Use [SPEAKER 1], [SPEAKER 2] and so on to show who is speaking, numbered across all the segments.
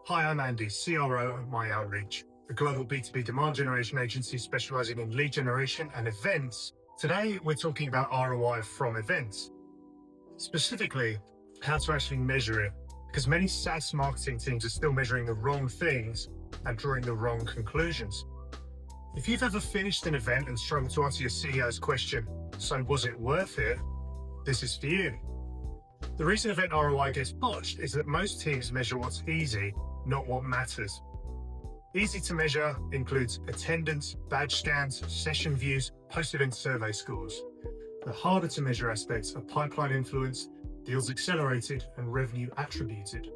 [SPEAKER 1] Hi, I'm Andy, CRO at MyOutreach, a global B2B demand generation agency specializing in lead generation and events. Today, we're talking about ROI from events. Specifically, how to actually measure it, because many SaaS marketing teams are still measuring the wrong things and drawing the wrong conclusions. If you've ever finished an event and struggled to answer your CEO's question, so was it worth it? This is for you. The reason event ROI gets botched is that most teams measure what's easy, not what matters. Easy to measure includes attendance, badge scans, session views, post-event survey scores. The harder to measure aspects are pipeline influence, deals accelerated, and revenue attributed.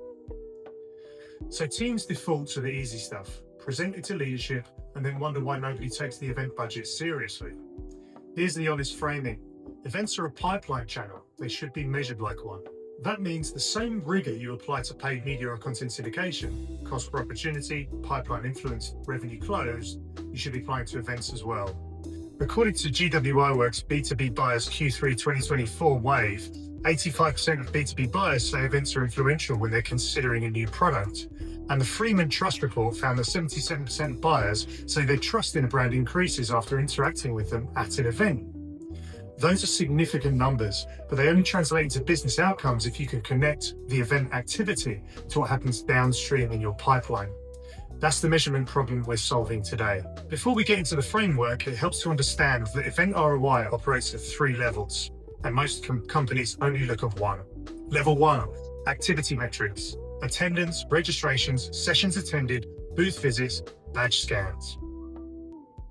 [SPEAKER 1] So teams default to the easy stuff, present it to leadership, and then wonder why nobody takes the event budget seriously. Here's the honest framing. Events are a pipeline channel. They should be measured like one. That means the same rigor you apply to paid media or content syndication, cost per opportunity, pipeline influence, revenue closed, you should be applying to events as well. According to GWI Works B2B Buyers Q3 2024 Wave, 85% of B2B buyers say events are influential when they're considering a new product. And the Freeman Trust Report found that 77% buyers say their trust in a brand increases after interacting with them at an event. Those are significant numbers, but they only translate into business outcomes if you can connect the event activity to what happens downstream in your pipeline. That's the measurement problem we're solving today. Before we get into the framework, it helps to understand that event ROI operates at 3 levels, and most companies only look at one. Level 1, activity metrics, attendance, registrations, sessions attended, booth visits, badge scans.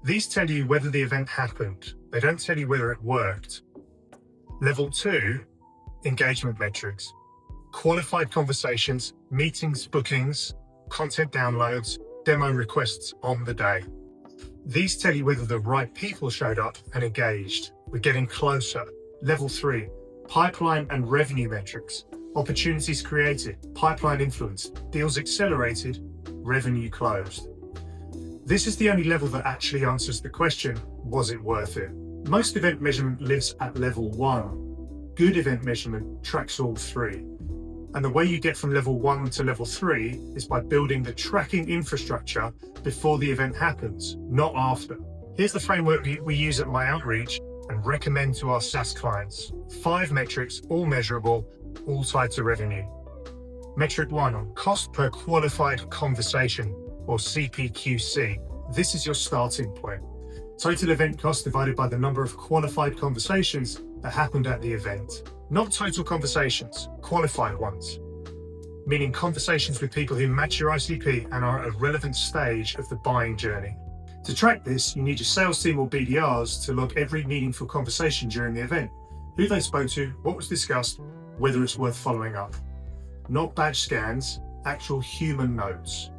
[SPEAKER 1] These tell you whether the event happened. They don't tell you whether it worked. Level 2, engagement metrics. Qualified conversations, meetings, bookings, content downloads, demo requests on the day. These tell you whether the right people showed up and engaged. We're getting closer. Level 3, pipeline and revenue metrics. Opportunities created, pipeline influence, deals accelerated, revenue closed. This is the only level that actually answers the question, was it worth it? Most event measurement lives at level 1. Good event measurement tracks all 3. And the way you get from level 1 to level 3 is by building the tracking infrastructure before the event happens, not after. Here's the framework we use at MyOutreach and recommend to our SaaS clients. 5 metrics, all measurable, all tied to revenue. Metric 1 on cost per qualified conversation, or CPQC. This is your starting point. Total event cost divided by the number of qualified conversations that happened at the event. Not total conversations, qualified ones. Meaning conversations with people who match your ICP and are at a relevant stage of the buying journey. To track this, you need your sales team or BDRs to log every meaningful conversation during the event. Who they spoke to, what was discussed, whether it's worth following up. Not badge scans, actual human notes.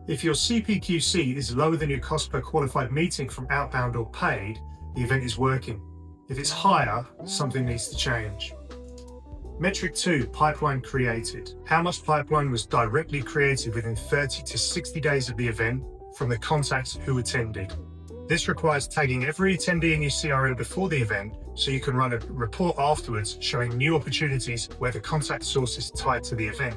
[SPEAKER 1] If your CPQC is lower than your cost per qualified meeting from outbound or paid, the event is working. If it's higher, something needs to change. Metric 2, pipeline created. How much pipeline was directly created within 30 to 60 days of the event from the contacts who attended? This requires tagging every attendee in your CRM before the event so you can run a report afterwards showing new opportunities where the contact source is tied to the event.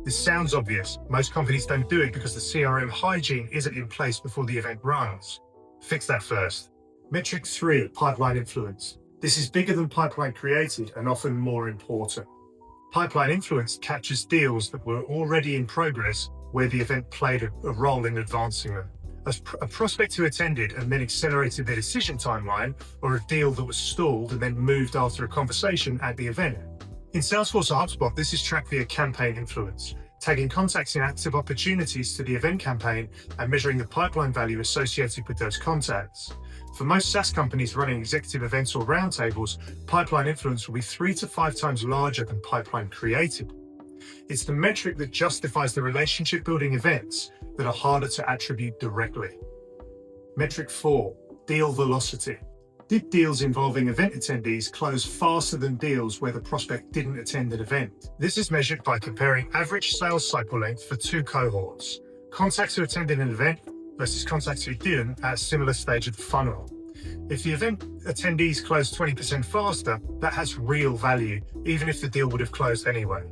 [SPEAKER 1] This sounds obvious. Most companies don't do it because the CRM hygiene isn't in place before the event runs. Fix that first. Metric 3, pipeline influence. This is bigger than pipeline created and often more important. Pipeline influence captures deals that were already in progress where the event played a role in advancing them. A prospect who attended and then accelerated their decision timeline, or a deal that was stalled and then moved after a conversation at the event. In Salesforce or HubSpot, this is tracked via campaign influence, tagging contacts in active opportunities to the event campaign and measuring the pipeline value associated with those contacts. For most SaaS companies running executive events or roundtables, pipeline influence will be 3 to 5 times larger than pipeline created. It's the metric that justifies the relationship-building events that are harder to attribute directly. Metric 4, deal velocity. Did deals involving event attendees close faster than deals where the prospect didn't attend an event? This is measured by comparing average sales cycle length for 2 cohorts, contacts who attended an event versus contacts who didn't at a similar stage of the funnel. If the event attendees closed 20% faster, that has real value, even if the deal would have closed anyway.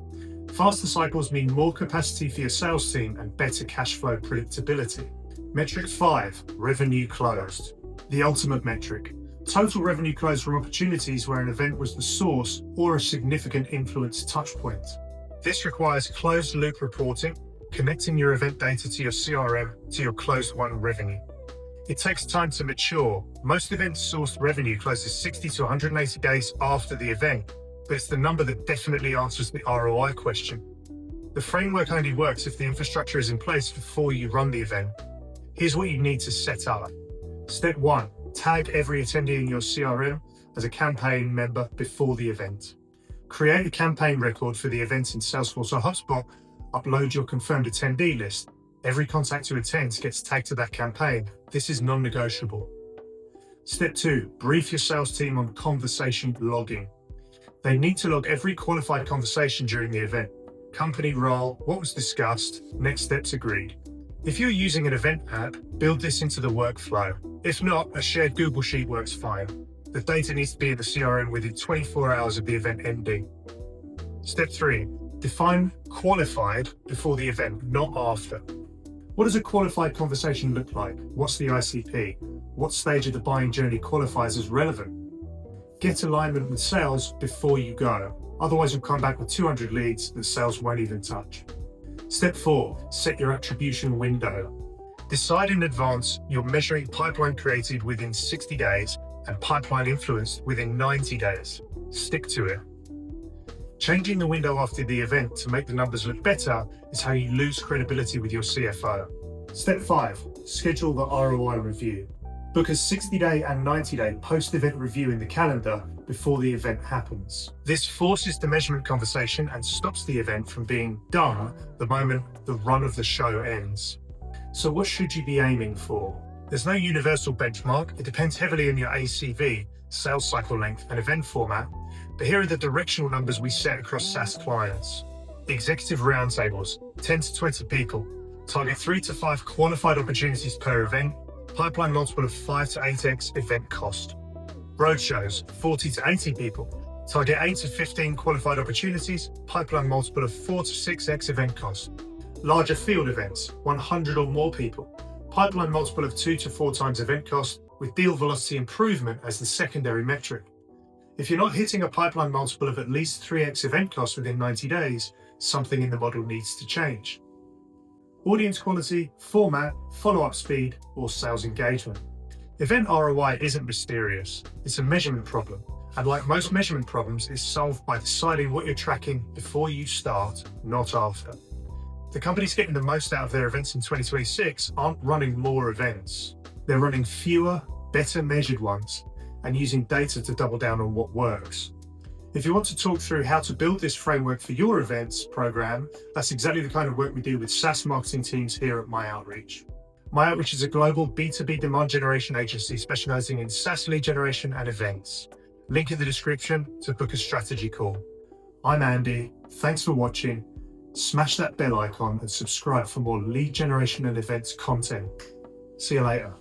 [SPEAKER 1] Faster cycles mean more capacity for your sales team and better cash flow predictability. Metric 5, revenue closed. The ultimate metric. Total revenue closed from opportunities where an event was the source or a significant influence touchpoint. This requires closed loop reporting, connecting your event data to your CRM to your closed won revenue. It takes time to mature. Most event-sourced revenue closes 60 to 180 days after the event, but it's the number that definitely answers the ROI question. The framework only works if the infrastructure is in place before you run the event. Here's what you need to set up. Step 1, tag every attendee in your CRM as a campaign member before the event. Create a campaign record for the event in Salesforce or HubSpot. Upload your confirmed attendee list. Every contact who attends gets tagged to that campaign. This is non-negotiable. Step 2, brief your sales team on conversation logging. They need to log every qualified conversation during the event. Company role, what was discussed, next steps agreed. If you're using an event app, build this into the workflow. If not, a shared Google Sheet works fine. The data needs to be in the CRM within 24 hours of the event ending. Step 3, define qualified before the event, not after. What does a qualified conversation look like? What's the ICP? What stage of the buying journey qualifies as relevant? Get alignment with sales before you go. Otherwise, you'll come back with 200 leads that sales won't even touch. Step 4, set your attribution window. Decide in advance you're measuring pipeline created within 60 days and pipeline influenced within 90 days. Stick to it. Changing the window after the event to make the numbers look better is how you lose credibility with your CFO. Step 5, schedule the ROI review. Book a 60-day and 90-day post-event review in the calendar before the event happens. This forces the measurement conversation and stops the event from being done the moment the run of the show ends. So what should you be aiming for? There's no universal benchmark. It depends heavily on your ACV, sales cycle length, and event format. But here are the directional numbers we set across SaaS clients. Executive roundtables, 10 to 20 people. Target 3 to 5 qualified opportunities per event. Pipeline multiple of 5 to 8x event cost. Roadshows, 40 to 80 people. Target 8 to 15 qualified opportunities. Pipeline multiple of 4 to 6x event cost. Larger field events, 100 or more people. Pipeline multiple of 2 to 4 times event cost, with deal velocity improvement as the secondary metric. If you're not hitting a pipeline multiple of at least 3x event cost within 90 days, something in the model needs to change. Audience quality, format, follow-up speed, or sales engagement. Event ROI isn't mysterious. It's a measurement problem. And like most measurement problems, it's solved by deciding what you're tracking before you start, not after. The companies getting the most out of their events in 2026 aren't running more events. They're running fewer, better measured ones, and using data to double down on what works. If you want to talk through how to build this framework for your events program, that's exactly the kind of work we do with SaaS marketing teams here at MyOutreach. MyOutreach is a global B2B demand generation agency specializing in SaaS lead generation and events. Link in the description to book a strategy call. I'm Andy. Thanks for watching. Smash that bell icon and subscribe for more lead generation and events content. See you later.